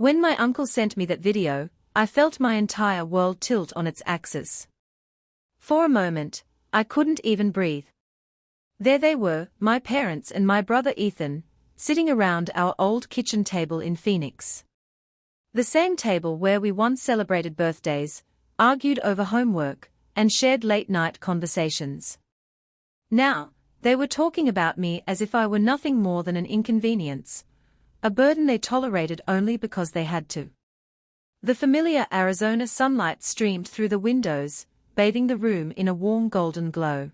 When my uncle sent me that video, I felt my entire world tilt on its axis. For a moment, I couldn't even breathe. There they were, my parents and my brother Ethan, sitting around our old kitchen table in Phoenix. The same table where we once celebrated birthdays, argued over homework, and shared late-night conversations. Now, they were talking about me as if I were nothing more than an inconvenience, a burden they tolerated only because they had to. The familiar Arizona sunlight streamed through the windows, bathing the room in a warm golden glow.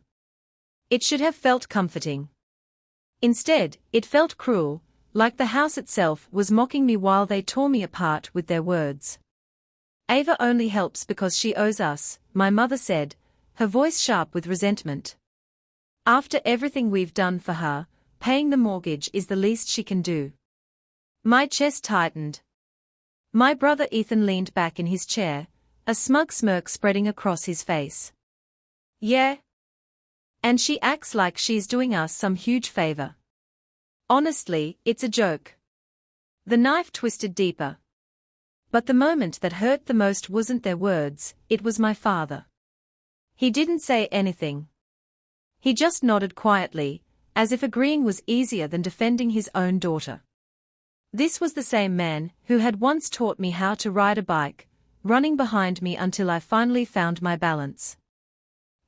It should have felt comforting. Instead, it felt cruel, like the house itself was mocking me while they tore me apart with their words. Ava only helps because she owes us, my mother said, her voice sharp with resentment. After everything we've done for her, paying the mortgage is the least she can do. My chest tightened. My brother Ethan leaned back in his chair, a smug smirk spreading across his face. Yeah. And she acts like she's doing us some huge favor. Honestly, it's a joke. The knife twisted deeper. But the moment that hurt the most wasn't their words, it was my father. He didn't say anything. He just nodded quietly, as if agreeing was easier than defending his own daughter. This was the same man who had once taught me how to ride a bike, running behind me until I finally found my balance.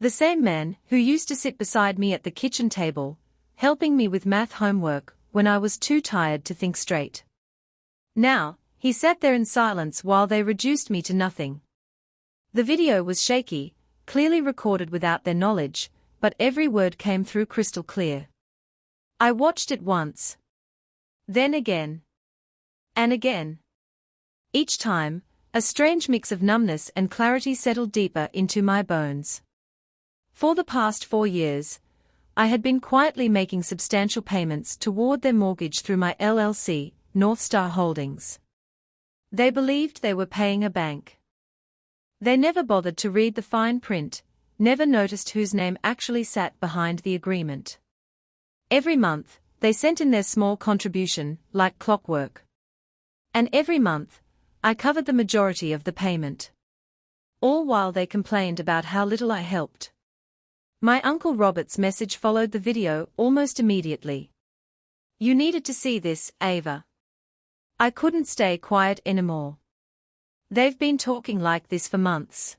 The same man who used to sit beside me at the kitchen table, helping me with math homework when I was too tired to think straight. Now, he sat there in silence while they reduced me to nothing. The video was shaky, clearly recorded without their knowledge, but every word came through crystal clear. I watched it once. Then again. And again. Each time, a strange mix of numbness and clarity settled deeper into my bones. For the past 4 years, I had been quietly making substantial payments toward their mortgage through my LLC, North Star Holdings. They believed they were paying a bank. They never bothered to read the fine print, never noticed whose name actually sat behind the agreement. Every month, they sent in their small contribution, like clockwork. And every month, I covered the majority of the payment. All while they complained about how little I helped. My Uncle Robert's message followed the video almost immediately. You needed to see this, Ava. I couldn't stay quiet anymore. They've been talking like this for months.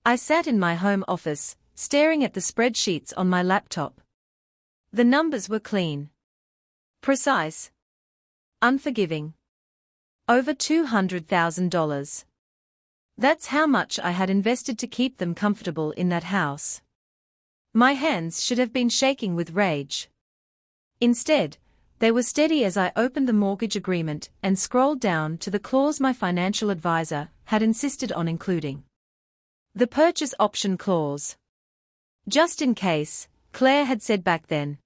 I sat in my home office, staring at the spreadsheets on my laptop. The numbers were clean. Precise. Unforgiving. Over $200,000. That's how much I had invested to keep them comfortable in that house. My hands should have been shaking with rage. Instead, they were steady as I opened the mortgage agreement and scrolled down to the clause my financial advisor had insisted on including. The purchase option clause. Just in case, Claire had said back then.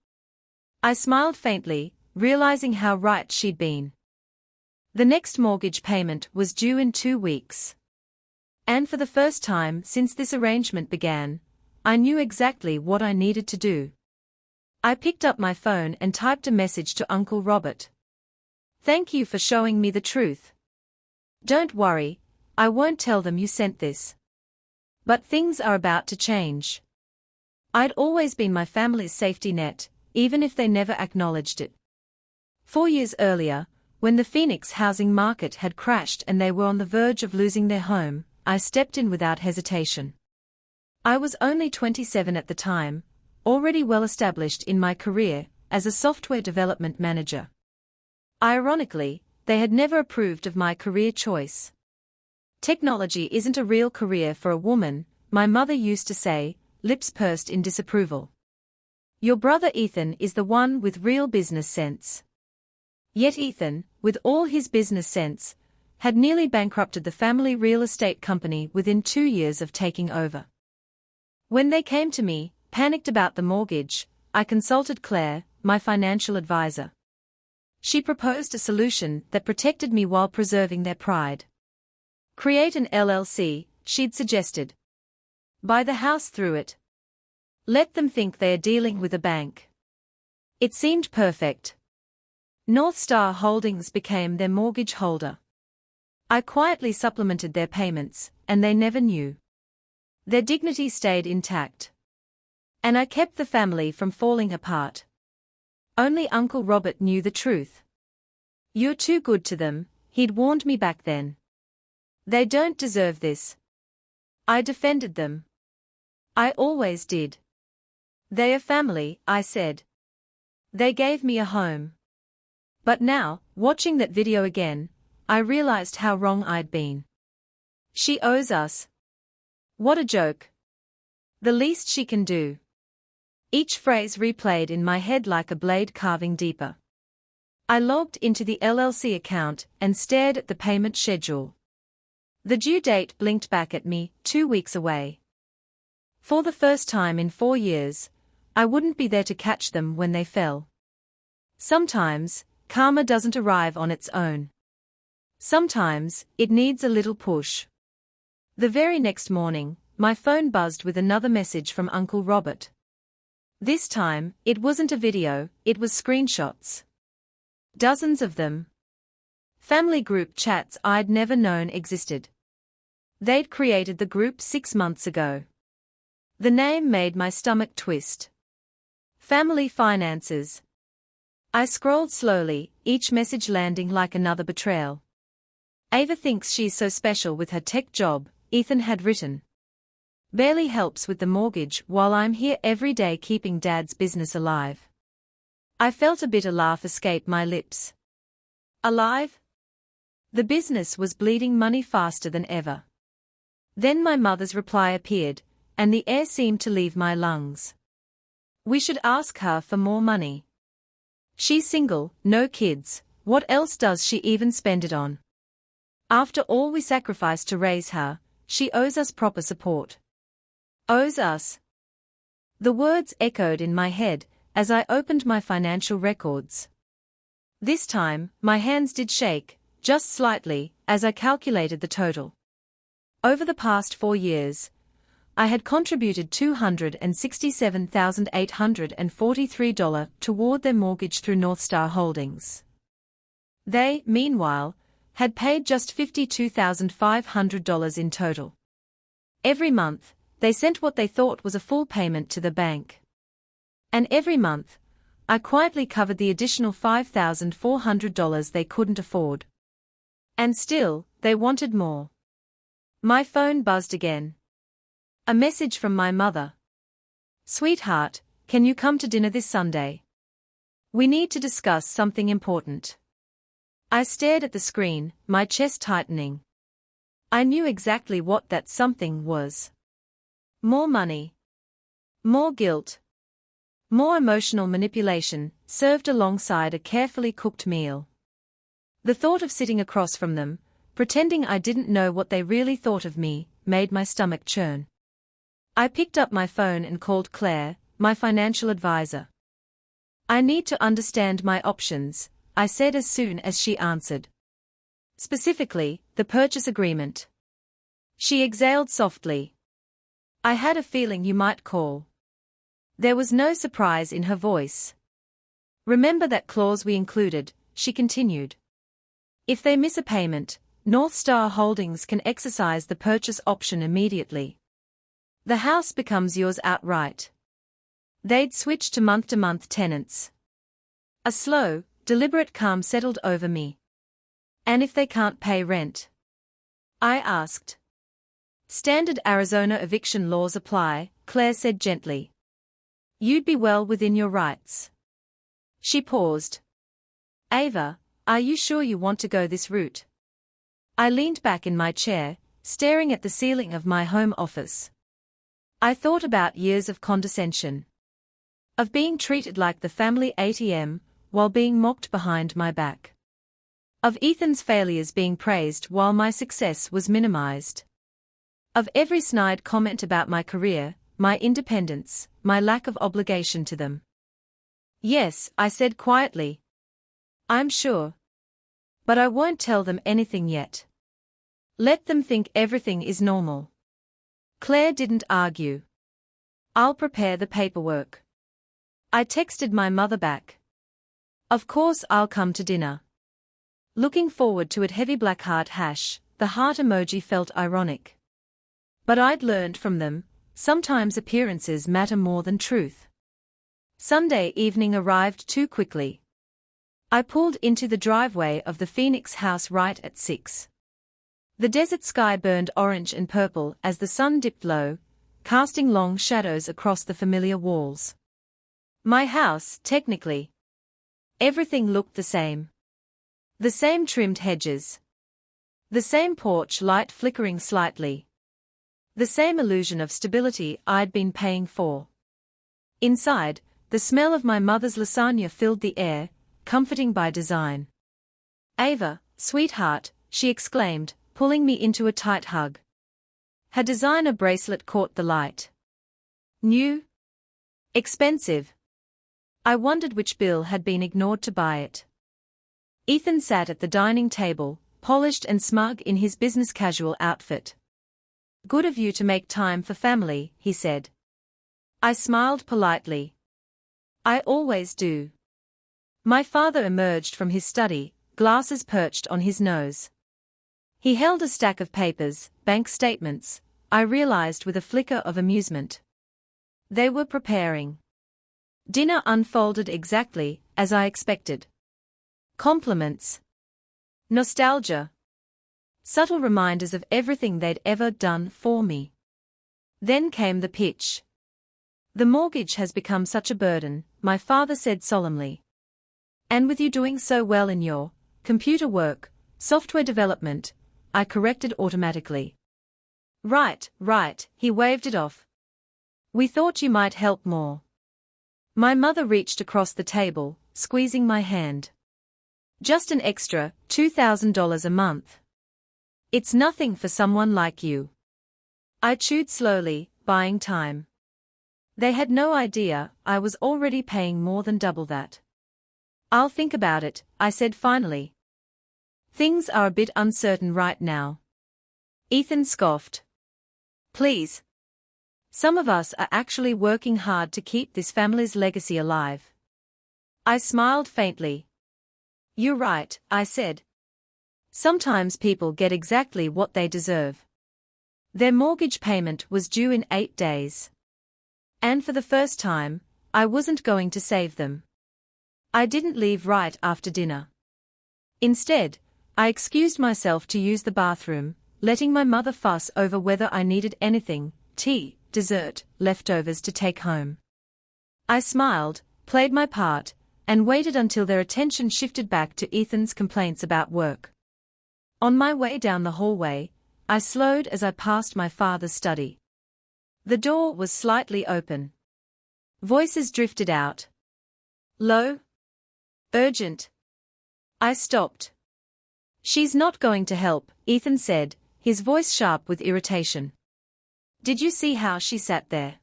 I smiled faintly, realizing how right she'd been. The next mortgage payment was due in 2 weeks. And for the first time since this arrangement began, I knew exactly what I needed to do. I picked up my phone and typed a message to Uncle Robert. Thank you for showing me the truth. Don't worry, I won't tell them you sent this. But things are about to change. I'd always been my family's safety net, even if they never acknowledged it. 4 years earlier, when the Phoenix housing market had crashed and they were on the verge of losing their home, I stepped in without hesitation. I was only 27 at the time, already well established in my career as a software development manager. Ironically, they had never approved of my career choice. Technology isn't a real career for a woman, my mother used to say, lips pursed in disapproval. Your brother Ethan is the one with real business sense. Yet Ethan, with all his business sense, had nearly bankrupted the family real estate company within 2 years of taking over. When they came to me, panicked about the mortgage, I consulted Claire, my financial advisor. She proposed a solution that protected me while preserving their pride. Create an LLC, she'd suggested. Buy the house through it. Let them think they are dealing with a bank. It seemed perfect. North Star Holdings became their mortgage holder. I quietly supplemented their payments, and they never knew. Their dignity stayed intact. And I kept the family from falling apart. Only Uncle Robert knew the truth. "You're too good to them," he'd warned me back then. "They don't deserve this." I defended them. I always did. "They are family," I said. "They gave me a home." But now, watching that video again, I realized how wrong I'd been. "She owes us." What a joke. "The least she can do." Each phrase replayed in my head like a blade carving deeper. I logged into the LLC account and stared at the payment schedule. The due date blinked back at me, 2 weeks away. For the first time in 4 years, I wouldn't be there to catch them when they fell. Sometimes, karma doesn't arrive on its own. Sometimes, it needs a little push. The very next morning, my phone buzzed with another message from Uncle Robert. This time, it wasn't a video, it was screenshots. Dozens of them. Family group chats I'd never known existed. They'd created the group 6 months ago. The name made my stomach twist. Family Finances. I scrolled slowly, each message landing like another betrayal. "Ava thinks she's so special with her tech job," Ethan had written. "Barely helps with the mortgage while I'm here every day keeping Dad's business alive." I felt a bitter laugh escape my lips. Alive? The business was bleeding money faster than ever. Then my mother's reply appeared, and the air seemed to leave my lungs. "We should ask her for more money. She's single, no kids, what else does she even spend it on? After all we sacrificed to raise her, she owes us proper support." Owes us. The words echoed in my head as I opened my financial records. This time, my hands did shake, just slightly, as I calculated the total. Over the past 4 years, I had contributed $267,843 toward their mortgage through North Star Holdings. They, meanwhile, had paid just $52,500 in total. Every month, they sent what they thought was a full payment to the bank. And every month, I quietly covered the additional $5,400 they couldn't afford. And still, they wanted more. My phone buzzed again. A message from my mother. "Sweetheart, can you come to dinner this Sunday? We need to discuss something important." I stared at the screen, my chest tightening. I knew exactly what that something was. More money. More guilt. More emotional manipulation, served alongside a carefully cooked meal. The thought of sitting across from them, pretending I didn't know what they really thought of me, made my stomach churn. I picked up my phone and called Claire, my financial advisor. "I need to understand my options," I said as soon as she answered. "Specifically, the purchase agreement." She exhaled softly. "I had a feeling you might call." There was no surprise in her voice. "Remember that clause we included," she continued. "If they miss a payment, North Star Holdings can exercise the purchase option immediately. The house becomes yours outright. They'd switch to month-to-month tenants." A slow, deliberate calm settled over me. "And if they can't pay rent?" I asked. "Standard Arizona eviction laws apply," Claire said gently. "You'd be well within your rights." She paused. "Ava, are you sure you want to go this route?" I leaned back in my chair, staring at the ceiling of my home office. I thought about years of condescension. Of being treated like the family ATM, while being mocked behind my back. Of Ethan's failures being praised while my success was minimized. Of every snide comment about my career, my independence, my lack of obligation to them. "Yes," I said quietly. "I'm sure. But I won't tell them anything yet. Let them think everything is normal." Claire didn't argue. "I'll prepare the paperwork." I texted my mother back. "Of course I'll come to dinner. Looking forward to it." Heavy black heart hash, the heart emoji felt ironic. But I'd learned from them, sometimes appearances matter more than truth. Sunday evening arrived too quickly. I pulled into the driveway of the Phoenix house right at 6. The desert sky burned orange and purple as the sun dipped low, casting long shadows across the familiar walls. My house, technically. Everything looked the same. The same trimmed hedges. The same porch light flickering slightly. The same illusion of stability I'd been paying for. Inside, the smell of my mother's lasagna filled the air, comforting by design. "Ava, sweetheart," she exclaimed, pulling me into a tight hug. Her designer bracelet caught the light. New? Expensive? I wondered which bill had been ignored to buy it. Ethan sat at the dining table, polished and smug in his business casual outfit. "Good of you to make time for family," he said. I smiled politely. "I always do." My father emerged from his study, glasses perched on his nose. He held a stack of papers, bank statements, I realized with a flicker of amusement. They were preparing. Dinner unfolded exactly as I expected. Compliments. Nostalgia. Subtle reminders of everything they'd ever done for me. Then came the pitch. "The mortgage has become such a burden," my father said solemnly. "And with you doing so well in your computer work, software development," I corrected automatically. Right, he waved it off. "We thought you might help more." My mother reached across the table, squeezing my hand. "Just an extra $2,000 a month. It's nothing for someone like you." I chewed slowly, buying time. They had no idea I was already paying more than double that. "I'll think about it," I said finally. "Things are a bit uncertain right now." Ethan scoffed. "Please. Some of us are actually working hard to keep this family's legacy alive." I smiled faintly. "You're right," I said. "Sometimes people get exactly what they deserve." Their mortgage payment was due in 8 days. And for the first time, I wasn't going to save them. I didn't leave right after dinner. Instead, I excused myself to use the bathroom, letting my mother fuss over whether I needed anything, tea, dessert, leftovers to take home. I smiled, played my part, and waited until their attention shifted back to Ethan's complaints about work. On my way down the hallway, I slowed as I passed my father's study. The door was slightly open. Voices drifted out. Low? Urgent. I stopped. "She's not going to help," Ethan said, his voice sharp with irritation. "Did you see how she sat there?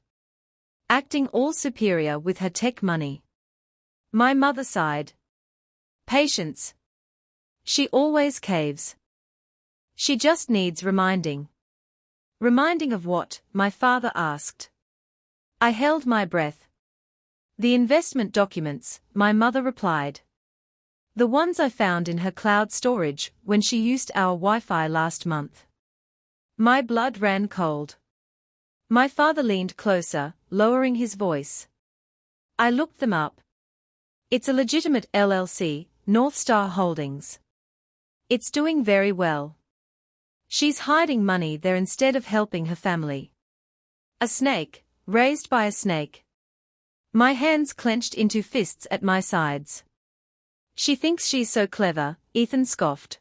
Acting all superior with her tech money." My mother sighed. "Patience. She always caves. She just needs reminding." "Reminding of what?" my father asked. I held my breath. "The investment documents," my mother replied. "The ones I found in her cloud storage when she used our Wi-Fi last month." My blood ran cold. My father leaned closer, lowering his voice. "I looked them up. It's a legitimate LLC, North Star Holdings. It's doing very well. She's hiding money there instead of helping her family." A snake, raised by a snake. My hands clenched into fists at my sides. "She thinks she's so clever," Ethan scoffed.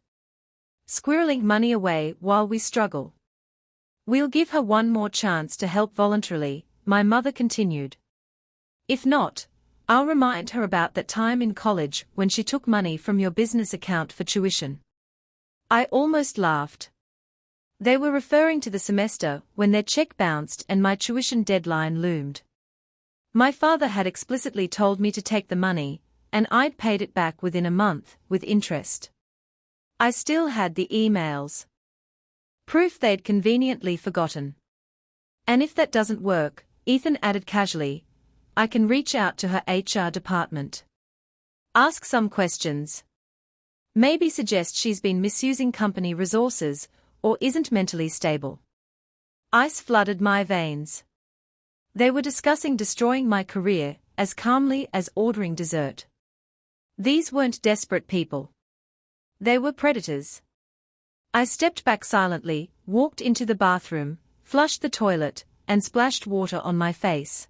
"Squirreling money away while we struggle." "We'll give her one more chance to help voluntarily," my mother continued. "If not, I'll remind her about that time in college when she took money from your business account for tuition." I almost laughed. They were referring to the semester when their check bounced and my tuition deadline loomed. My father had explicitly told me to take the money, and I'd paid it back within a month, with interest. I still had the emails. Proof they'd conveniently forgotten. "And if that doesn't work," Ethan added casually, "I can reach out to her HR department. Ask some questions. Maybe suggest she's been misusing company resources, or isn't mentally stable. Ice flooded my veins. They were discussing destroying my career as calmly as ordering dessert. These weren't desperate people. They were predators. I stepped back silently, walked into the bathroom, flushed the toilet, and splashed water on my face.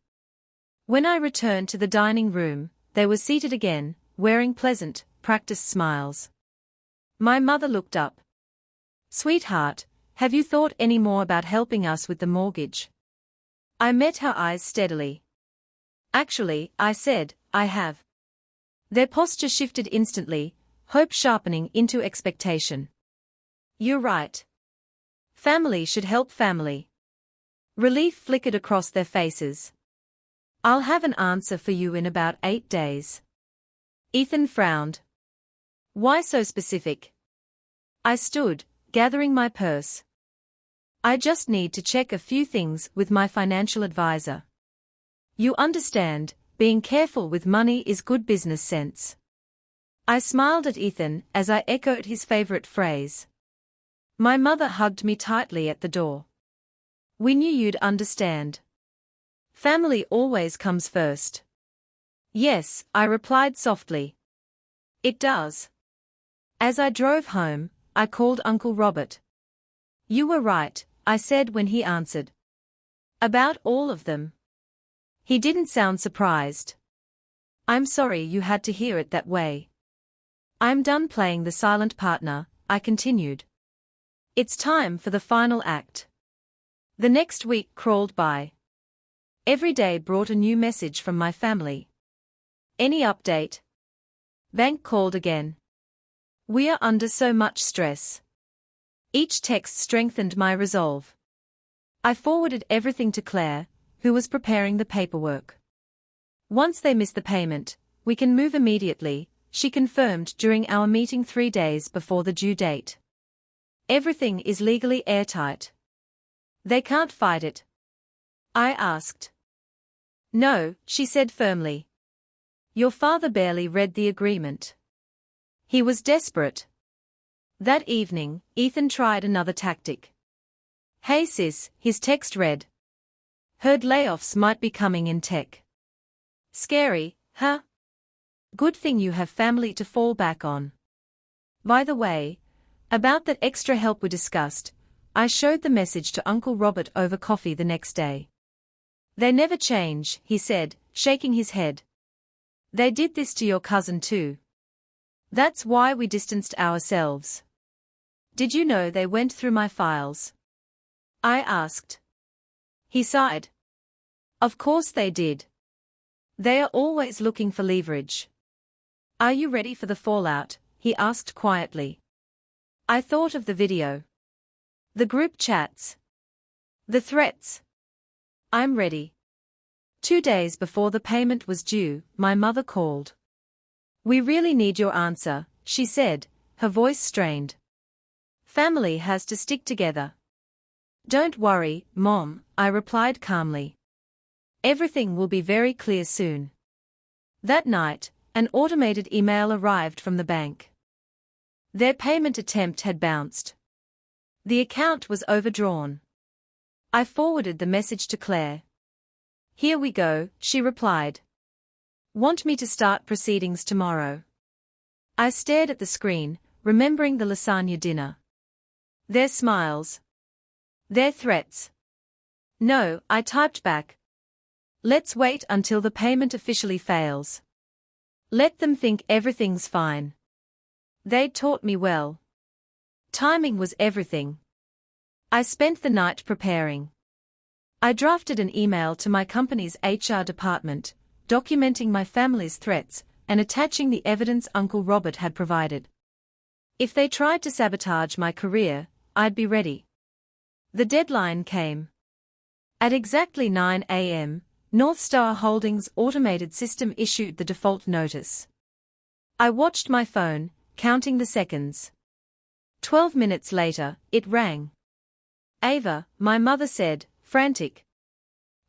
When I returned to the dining room, they were seated again, wearing pleasant, practiced smiles. My mother looked up. "Sweetheart, have you thought any more about helping us with the mortgage?" I met her eyes steadily. "Actually," I said, "I have." Their posture shifted instantly, hope sharpening into expectation. "You're right. Family should help family." Relief flickered across their faces. "I'll have an answer for you in about 8 days. Ethan frowned. "Why so specific?" I stood, gathering my purse. "I just need to check a few things with my financial advisor. You understand, being careful with money is good business sense." I smiled at Ethan as I echoed his favorite phrase. My mother hugged me tightly at the door. "We knew you'd understand. Family always comes first." "Yes," I replied softly. "It does." As I drove home, I called Uncle Robert. "You were right," I said when he answered. "About all of them?" He didn't sound surprised. "I'm sorry you had to hear it that way. I'm done playing the silent partner," I continued. "It's time for the final act." The next week crawled by. Every day brought a new message from my family. "Any update?" Bank called again. "We are under so much stress." Each text strengthened my resolve. I forwarded everything to Claire, who was preparing the paperwork. "Once they miss the payment, we can move immediately," she confirmed during our meeting 3 days before the due date. "Everything is legally airtight." "They can't fight it?" I asked. "No," she said firmly. "Your father barely read the agreement. He was desperate." That evening, Ethan tried another tactic. "Hey sis," his text read. "Heard layoffs might be coming in tech." Scary, huh? Good thing you have family to fall back on. By the way, about that extra help we discussed, I showed the message to Uncle Robert over coffee the next day. "They never change," he said, shaking his head. "They did this to your cousin too. That's why we distanced ourselves." "Did you know they went through my files?" I asked. He sighed. "Of course they did. They are always looking for leverage." "Are you ready for the fallout?" he asked quietly. I thought of the video. The group chats. The threats. I'm ready. 2 days before the payment was due, my mother called. "We really need your answer," she said, her voice strained. "Family has to stick together." "Don't worry, Mom," I replied calmly. "Everything will be very clear soon." That night, an automated email arrived from the bank. Their payment attempt had bounced. The account was overdrawn. I forwarded the message to Claire. "Here we go," she replied. "Want me to start proceedings tomorrow?" I stared at the screen, remembering the lasagna dinner. Their smiles. Their threats. "No," I typed back. "Let's wait until the payment officially fails. Let them think everything's fine." They'd taught me well. Timing was everything. I spent the night preparing. I drafted an email to my company's HR department, documenting my family's threats and attaching the evidence Uncle Robert had provided. If they tried to sabotage my career, I'd be ready. The deadline came. At exactly 9 a.m., North Star Holdings' automated system issued the default notice. I watched my phone, counting the seconds. 12 minutes later, it rang. "Ava," my mother said, frantic.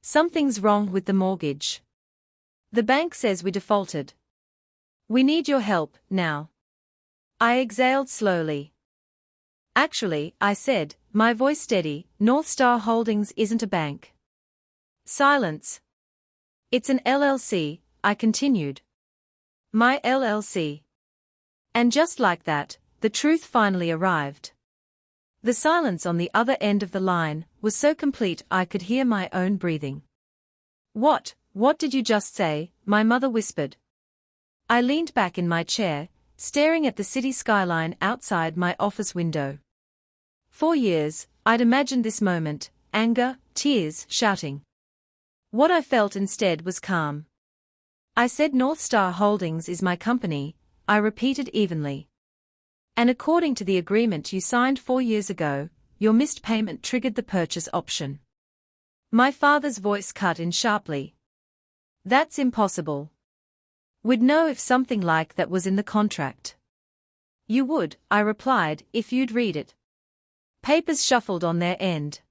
"Something's wrong with the mortgage. The bank says we defaulted. We need your help, now." I exhaled slowly. Actually, I said, my voice steady, North Star Holdings isn't a bank. Silence. It's an LLC, I continued. My LLC. And just like that, the truth finally arrived. The silence on the other end of the line was so complete I could hear my own breathing. What did you just say? My mother whispered. I leaned back in my chair, staring at the city skyline outside my office window. For years, I'd imagined this moment, anger, tears, shouting. What I felt instead was calm. I said North Star Holdings is my company, I repeated evenly. And according to the agreement you signed 4 years ago, your missed payment triggered the purchase option. My father's voice cut in sharply. That's impossible. We'd know if something like that was in the contract. You would, I replied, if you'd read it. Papers shuffled on their end.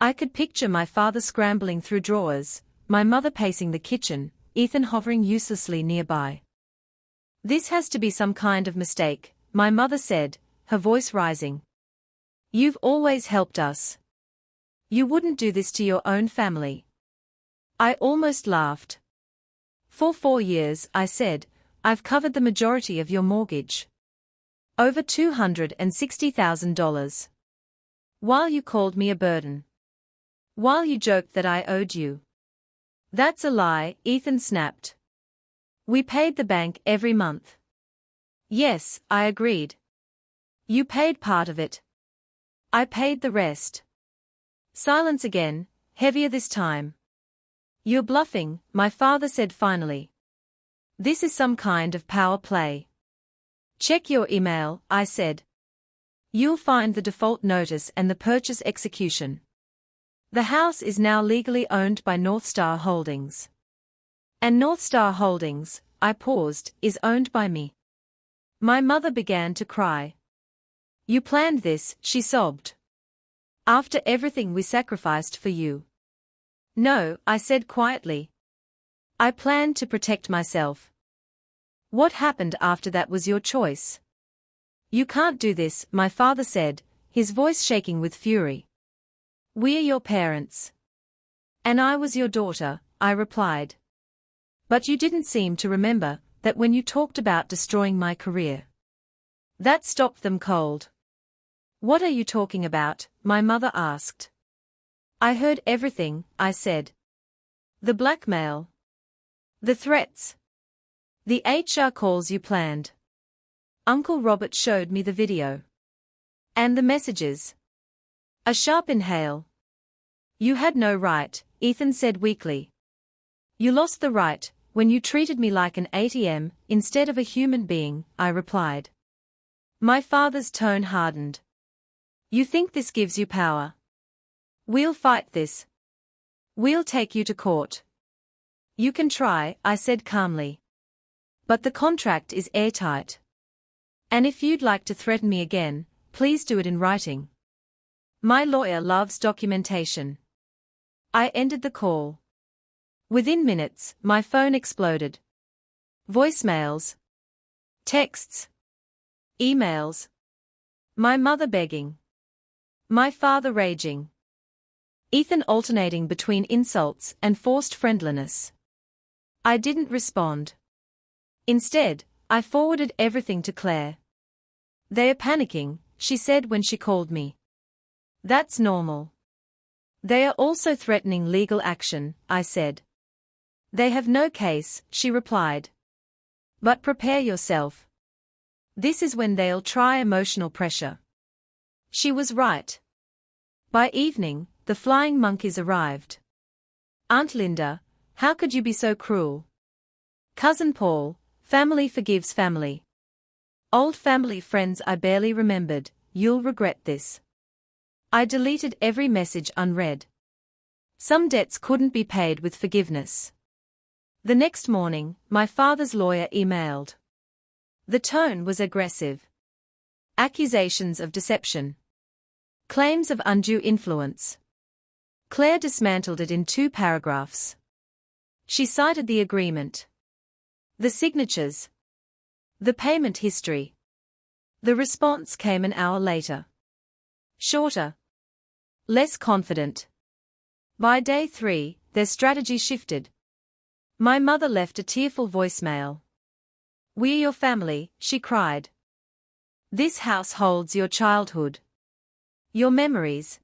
I could picture my father scrambling through drawers, my mother pacing the kitchen, Ethan hovering uselessly nearby. This has to be some kind of mistake, my mother said, her voice rising. You've always helped us. You wouldn't do this to your own family. I almost laughed. For 4 years, I said, I've covered the majority of your mortgage. Over $260,000. While you called me a burden. While you joked that I owed you. That's a lie, Ethan snapped. We paid the bank every month. Yes, I agreed. You paid part of it. I paid the rest. Silence again, heavier this time. You're bluffing, my father said finally. This is some kind of power play. Check your email, I said. You'll find the default notice and the purchase execution. The house is now legally owned by North Star Holdings. And North Star Holdings, I paused, is owned by me. My mother began to cry. You planned this, she sobbed. After everything we sacrificed for you. No, I said quietly. I planned to protect myself. What happened after that was your choice. You can't do this, my father said, his voice shaking with fury. We're your parents. And I was your daughter, I replied. But you didn't seem to remember that when you talked about destroying my career. That stopped them cold. What are you talking about? My mother asked. I heard everything, I said. The blackmail. The threats. The HR calls you planned. Uncle Robert showed me the video. And the messages. A sharp inhale. You had no right, Ethan said weakly. You lost the right, when you treated me like an ATM, instead of a human being, I replied. My father's tone hardened. You think this gives you power? We'll fight this. We'll take you to court. You can try, I said calmly. But the contract is airtight. And if you'd like to threaten me again, please do it in writing. My lawyer loves documentation. I ended the call. Within minutes, my phone exploded. Voicemails. Texts. Emails. My mother begging. My father raging. Ethan alternating between insults and forced friendliness. I didn't respond. Instead, I forwarded everything to Claire. They're panicking, she said when she called me. That's normal. They are also threatening legal action, I said. They have no case, she replied. But prepare yourself. This is when they'll try emotional pressure. She was right. By evening, the flying monkeys arrived. Aunt Linda, how could you be so cruel? Cousin Paul, family forgives family. Old family friends I barely remembered, you'll regret this. I deleted every message unread. Some debts couldn't be paid with forgiveness. The next morning, my father's lawyer emailed. The tone was aggressive. Accusations of deception. Claims of undue influence. Claire dismantled it in 2 paragraphs. She cited the agreement. The signatures. The payment history. The response came an hour later. Shorter. Less confident. By day 3, their strategy shifted. My mother left a tearful voicemail. "We're your family," she cried. "This house holds your childhood. Your memories.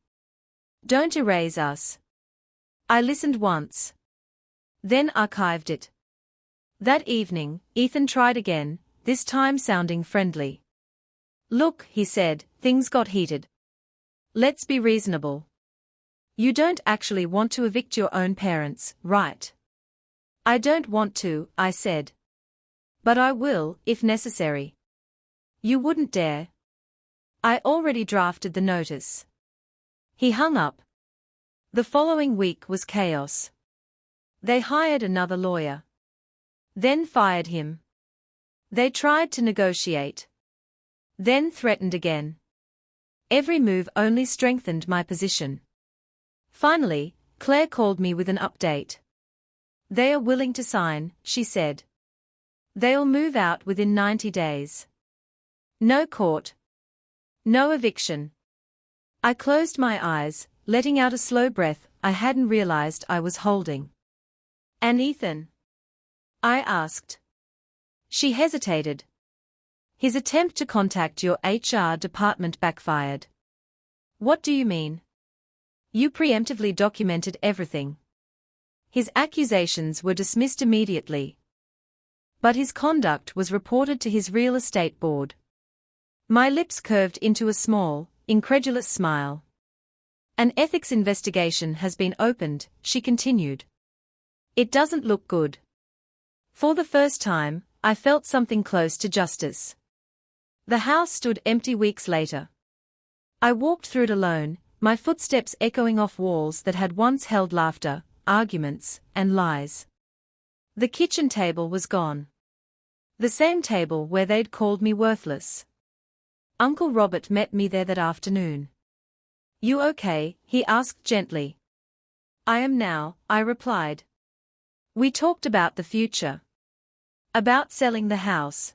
Don't erase us." I listened once. Then archived it. That evening, Ethan tried again, this time sounding friendly. "Look," he said, "things got heated. Let's be reasonable. You don't actually want to evict your own parents, right?" "I don't want to," I said. "But I will, if necessary." "You wouldn't dare." "I already drafted the notice." He hung up. The following week was chaos. They hired another lawyer. Then fired him. They tried to negotiate. Then threatened again. Every move only strengthened my position. Finally, Claire called me with an update. "They are willing to sign," she said. "They'll move out within 90 days. No court. No eviction." I closed my eyes, letting out a slow breath I hadn't realized I was holding. "And Ethan?" I asked. She hesitated. "His attempt to contact your HR department backfired." "What do you mean?" "You preemptively documented everything. His accusations were dismissed immediately. But his conduct was reported to his real estate board." My lips curved into a small, incredulous smile. "An ethics investigation has been opened," she continued. "It doesn't look good." For the first time, I felt something close to justice. The house stood empty weeks later. I walked through it alone, my footsteps echoing off walls that had once held laughter, arguments, and lies. The kitchen table was gone. The same table where they'd called me worthless. Uncle Robert met me there that afternoon. "You okay?" he asked gently. "I am now," I replied. We talked about the future. About selling the house.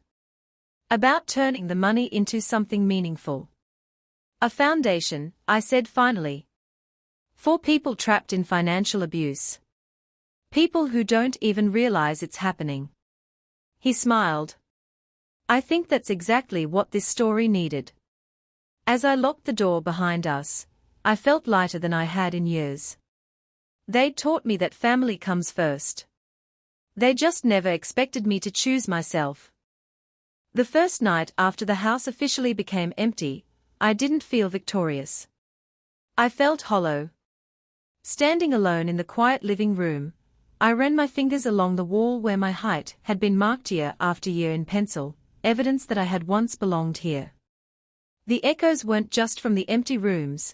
About turning the money into something meaningful. "A foundation," I said finally. "For people trapped in financial abuse. People who don't even realize it's happening." He smiled. "I think that's exactly what this story needed." As I locked the door behind us, I felt lighter than I had in years. They'd taught me that family comes first. They just never expected me to choose myself. The first night after the house officially became empty, I didn't feel victorious. I felt hollow. Standing alone in the quiet living room, I ran my fingers along the wall where my height had been marked year after year in pencil, evidence that I had once belonged here. The echoes weren't just from the empty rooms,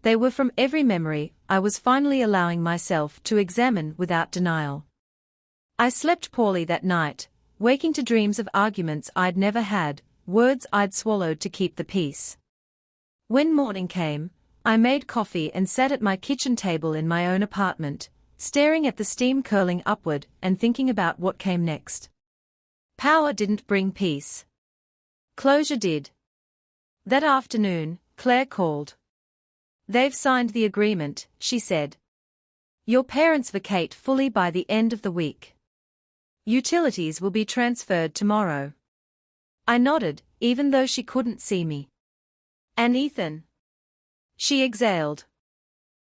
they were from every memory I was finally allowing myself to examine without denial. I slept poorly that night, waking to dreams of arguments I'd never had, words I'd swallowed to keep the peace. When morning came, I made coffee and sat at my kitchen table in my own apartment, staring at the steam curling upward and thinking about what came next. Power didn't bring peace. Closure did. That afternoon, Claire called. "They've signed the agreement," she said. "Your parents vacate fully by the end of the week. Utilities will be transferred tomorrow." I nodded, even though she couldn't see me. "And Ethan?" She exhaled.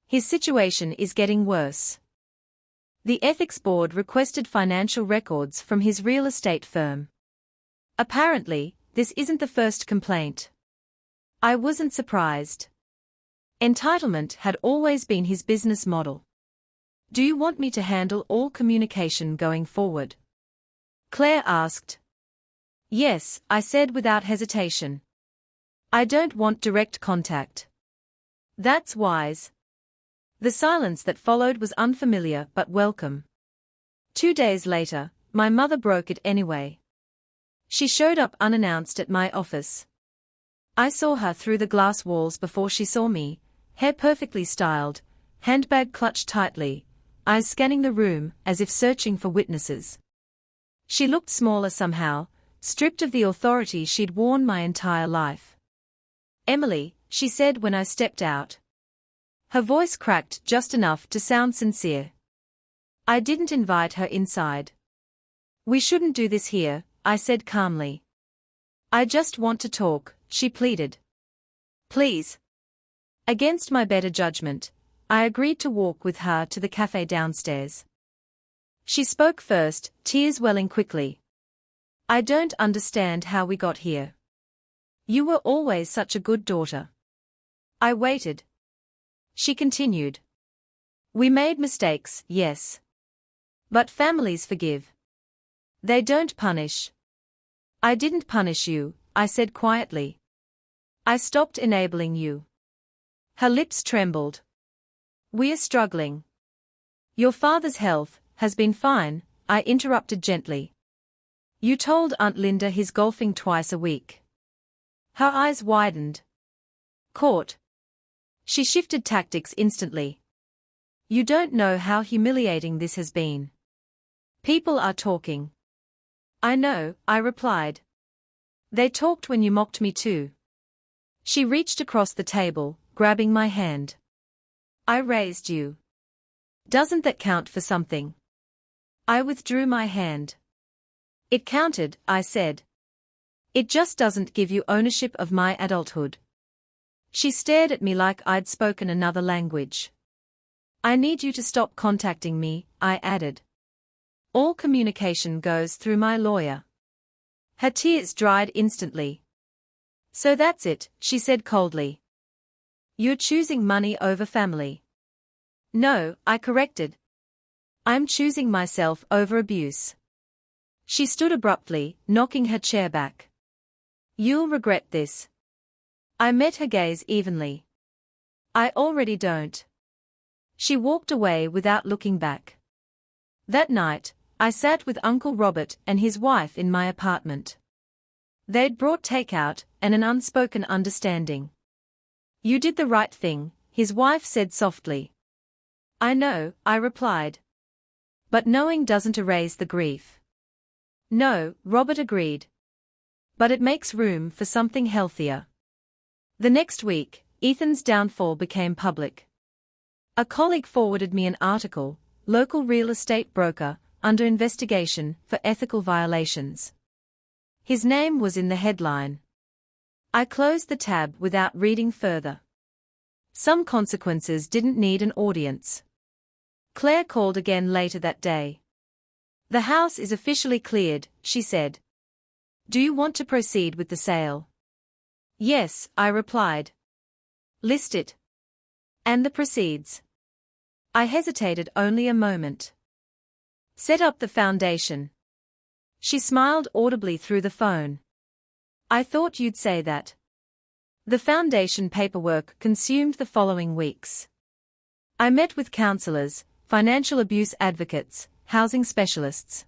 "His situation is getting worse. The ethics board requested financial records from his real estate firm. Apparently, this isn't the first complaint." I wasn't surprised. Entitlement had always been his business model. "Do you want me to handle all communication going forward?" Claire asked. "Yes," I said without hesitation. "I don't want direct contact." "That's wise." The silence that followed was unfamiliar but welcome. 2 days later, my mother broke it anyway. She showed up unannounced at my office. I saw her through the glass walls before she saw me, hair perfectly styled, handbag clutched tightly, eyes scanning the room as if searching for witnesses. She looked smaller somehow, stripped of the authority she'd worn my entire life. "Emily," she said when I stepped out. Her voice cracked just enough to sound sincere. I didn't invite her inside. We shouldn't do this here, I said calmly. I just want to talk, she pleaded. Please. Against my better judgment, I agreed to walk with her to the cafe downstairs. She spoke first, tears welling quickly. I don't understand how we got here. You were always such a good daughter. I waited. She continued. We made mistakes, yes. But families forgive. They don't punish. I didn't punish you, I said quietly. I stopped enabling you. Her lips trembled. We're struggling. Your father's health has been fine, I interrupted gently. You told Aunt Linda he's golfing twice a week. Her eyes widened. Caught. She shifted tactics instantly. You don't know how humiliating this has been. People are talking. I know, I replied. They talked when you mocked me too. She reached across the table, grabbing my hand. I raised you. Doesn't that count for something? I withdrew my hand. It counted, I said. It just doesn't give you ownership of my adulthood. She stared at me like I'd spoken another language. I need you to stop contacting me, I added. All communication goes through my lawyer. Her tears dried instantly. So that's it, she said coldly. You're choosing money over family. No, I corrected. I'm choosing myself over abuse. She stood abruptly, knocking her chair back. You'll regret this. I met her gaze evenly. I already don't. She walked away without looking back. That night, I sat with Uncle Robert and his wife in my apartment. They'd brought takeout and an unspoken understanding. You did the right thing, his wife said softly. I know, I replied. But knowing doesn't erase the grief. No, Robert agreed. But it makes room for something healthier. The next week, Ethan's downfall became public. A colleague forwarded me an article, Local Real Estate Broker, under investigation for ethical violations. His name was in the headline. I closed the tab without reading further. Some consequences didn't need an audience. Claire called again later that day. The house is officially cleared, she said. Do you want to proceed with the sale? Yes, I replied. List it. And the proceeds. I hesitated only a moment. Set up the foundation. She smiled audibly through the phone. I thought you'd say that. The foundation paperwork consumed the following weeks. I met with counselors, financial abuse advocates, housing specialists.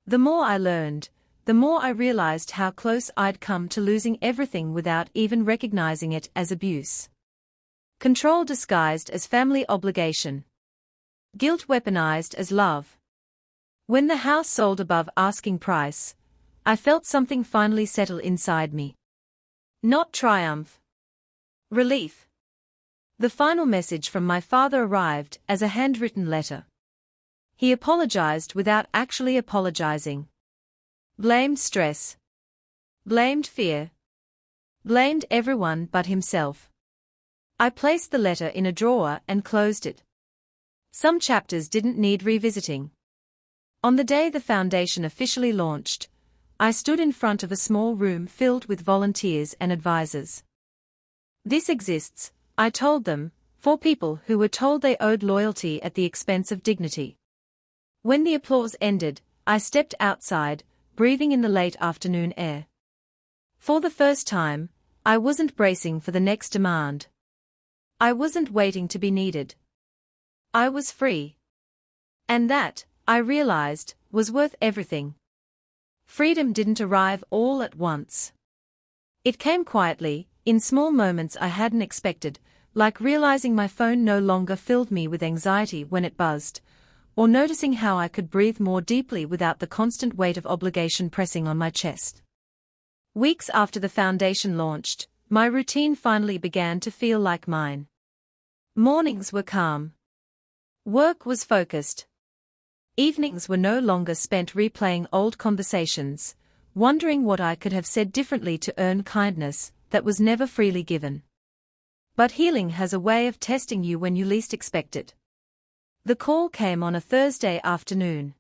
The more I learned, the more I realized how close I'd come to losing everything without even recognizing it as abuse. Control disguised as family obligation. Guilt weaponized as love. When the house sold above asking price, I felt something finally settle inside me. Not triumph. Relief. The final message from my father arrived as a handwritten letter. He apologized without actually apologizing. Blamed stress. Blamed fear. Blamed everyone but himself. I placed the letter in a drawer and closed it. Some chapters didn't need revisiting. On the day the foundation officially launched, I stood in front of a small room filled with volunteers and advisors. This exists, I told them, for people who were told they owed loyalty at the expense of dignity. When the applause ended, I stepped outside, breathing in the late afternoon air. For the first time, I wasn't bracing for the next demand. I wasn't waiting to be needed. I was free. And that, I realized, was worth everything. Freedom didn't arrive all at once. It came quietly, in small moments I hadn't expected, like realizing my phone no longer filled me with anxiety when it buzzed, or noticing how I could breathe more deeply without the constant weight of obligation pressing on my chest. Weeks after the foundation launched, my routine finally began to feel like mine. Mornings were calm. Work was focused. Evenings were no longer spent replaying old conversations, wondering what I could have said differently to earn kindness that was never freely given. But healing has a way of testing you when you least expect it. The call came on a Thursday afternoon.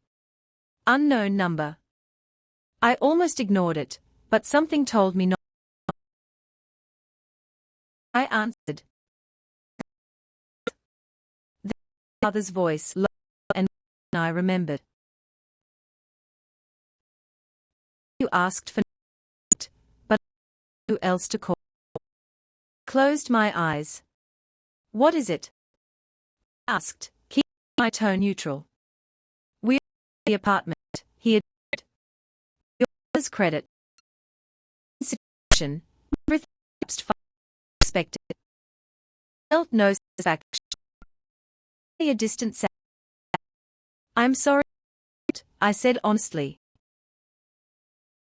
Unknown number. I almost ignored it, but something told me not. I answered. The mother's voice, low and I remembered. You asked for but who else to call? Closed my eyes. What is it? Asked, keep my tone neutral. We're in the apartment, he admitted. Your mother's credit situation, everything expected. Felt no satisfaction. A distant sound. I'm sorry, I said honestly.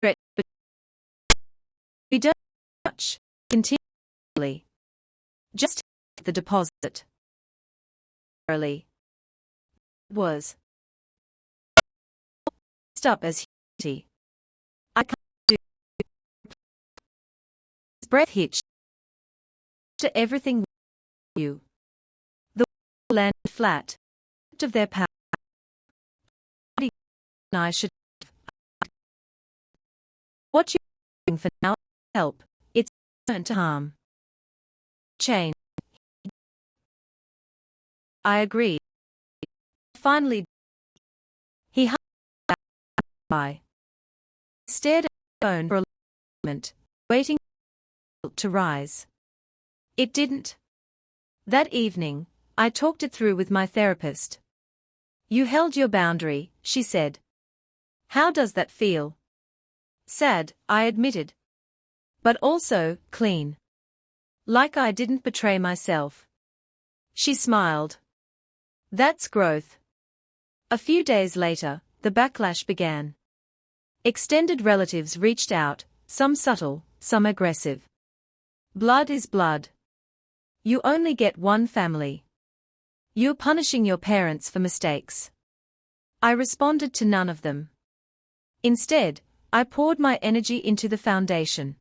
But we don't much, continually. Just the deposit. Early. Was. Up as he. I can't do. His breath hitched. To everything you. The landed flat. Of their power. I should. What you doing for now? Help. It's turned to harm. Change. I agreed. Finally, he hung by. Stared at the phone for a moment, waiting for it to rise. It didn't. That evening, I talked it through with my therapist. You held your boundary, she said. How does that feel? Sad, I admitted. But also, clean. Like I didn't betray myself. She smiled. That's growth. A few days later, the backlash began. Extended relatives reached out, some subtle, some aggressive. Blood is blood. You only get one family. You're punishing your parents for mistakes. I responded to none of them. Instead, I poured my energy into the foundation.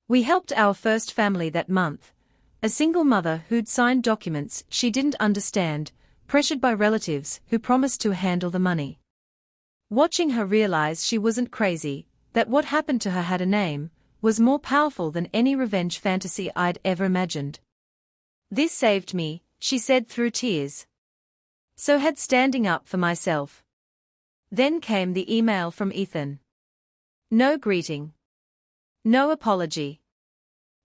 We helped our first family that month, a single mother who'd signed documents she didn't understand, pressured by relatives who promised to handle the money. Watching her realize she wasn't crazy, that what happened to her had a name, was more powerful than any revenge fantasy I'd ever imagined. This saved me, she said through tears. So had standing up for myself. Then came the email from Ethan. No greeting. No apology.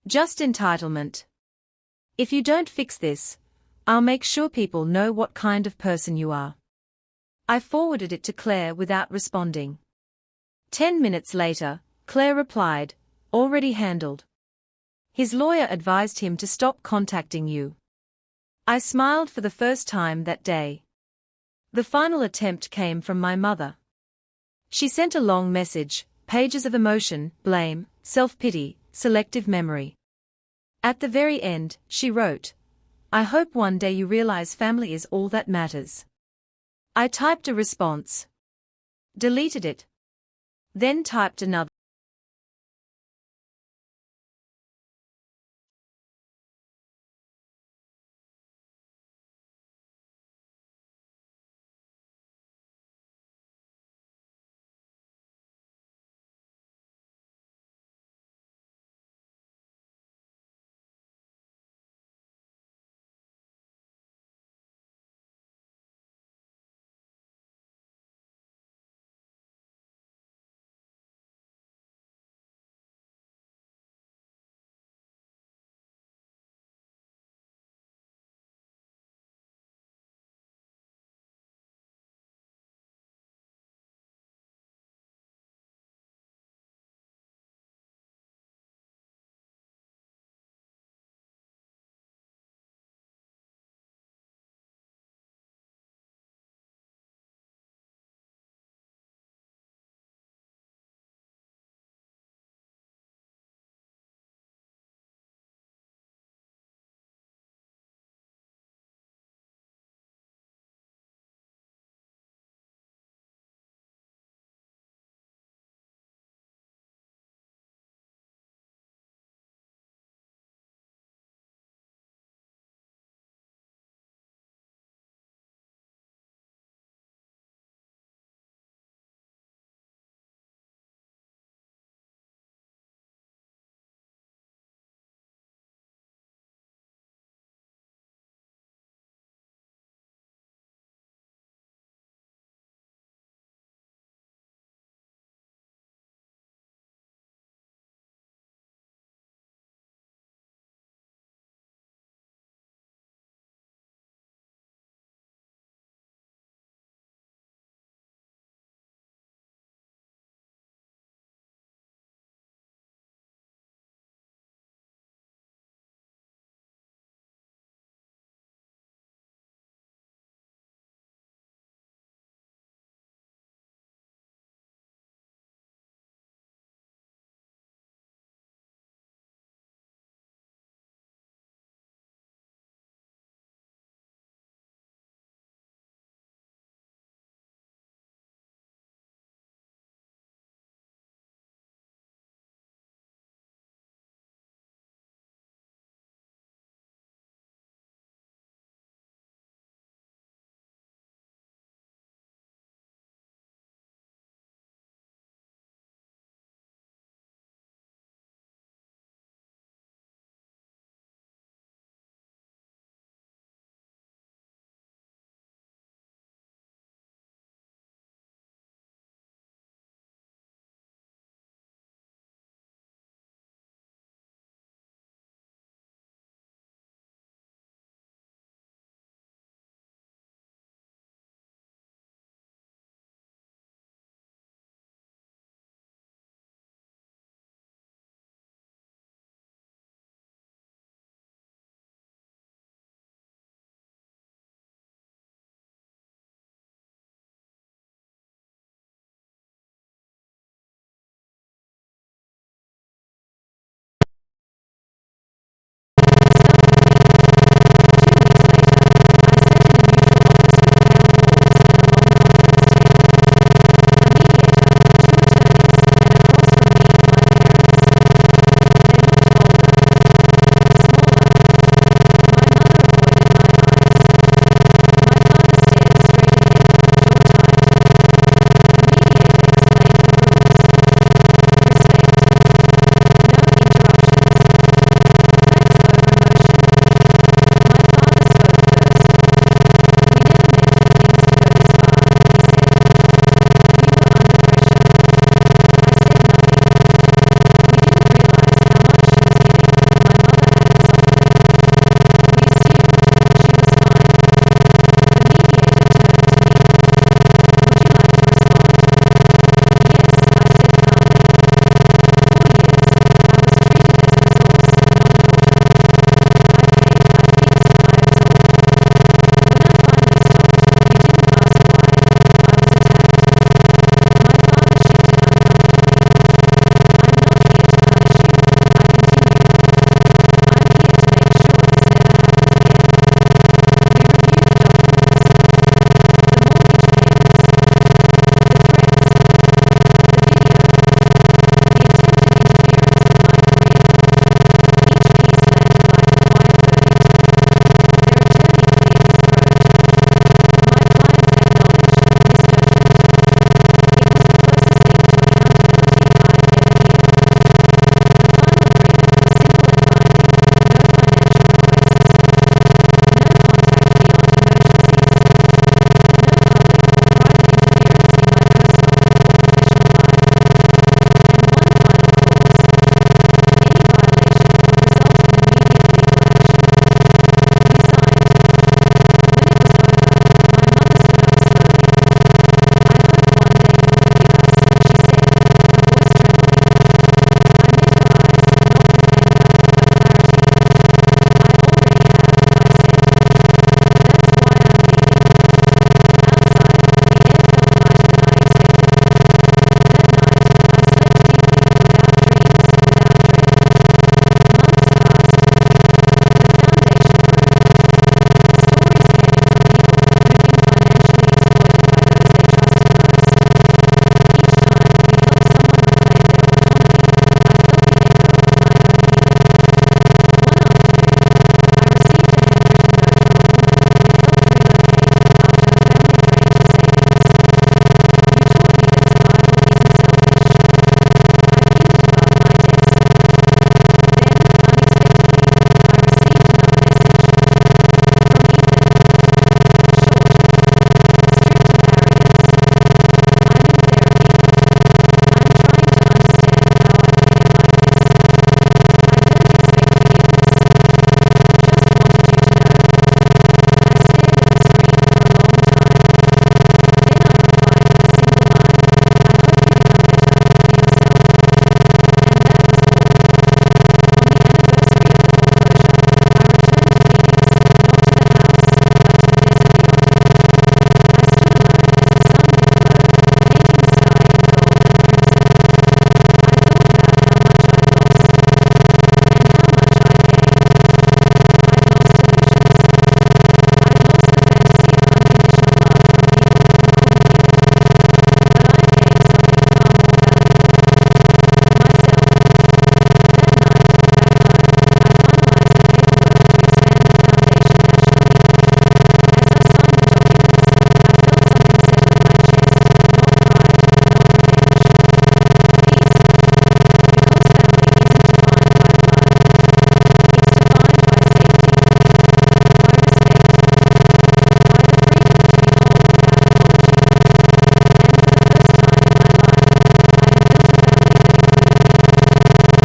Just entitlement. If you don't fix this, I'll make sure people know what kind of person you are. I forwarded it to Claire without responding. 10 minutes later, Claire replied, already handled. His lawyer advised him to stop contacting you. I smiled for the first time that day. The final attempt came from my mother. She sent a long message, pages of emotion, blame, self-pity, selective memory. At the very end, she wrote, I hope one day you realize family is all that matters. I typed a response. Deleted it. Then typed another.